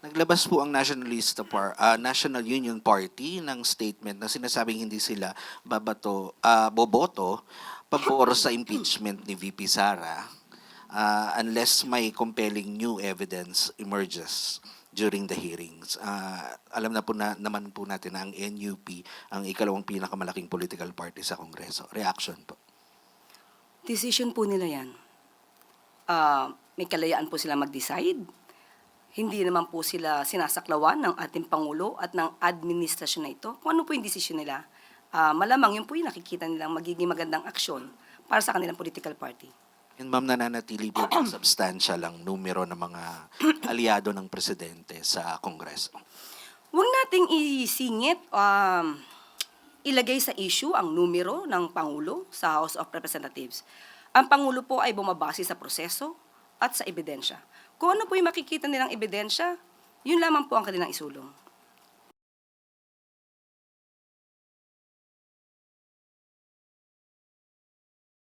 Naglabas po ang National Union Party ng statement na sinasabing hindi sila boboto pabor sa impeachment ni VP Sara unless may compelling new evidence emerges during the hearings. Alam na po naman po natin na ang NUP ang ikalawang pinakamalaking political party sa Kongreso. Reaction po. Decision po nila yan. May kalayaan po sila mag-decide. Hindi naman po sila sinasaklawan ng ating Pangulo at ng administrasyon na ito. Kung ano po yung decision nila, malamang yun po yung nakikita nilang magiging magandang aksyon para sa kanilang political party. And ma'am, nananatili po ang substantial ang numero ng mga aliado ng presidente sa Kongreso. Huwag nating isingit, ilagay sa issue ang numero ng Pangulo sa House of Representatives. Ang Pangulo po ay bumabase sa proseso at sa ebidensya. Kung ano po yung makikita nilang ebidensya, yun lamang po ang kanilang isulong.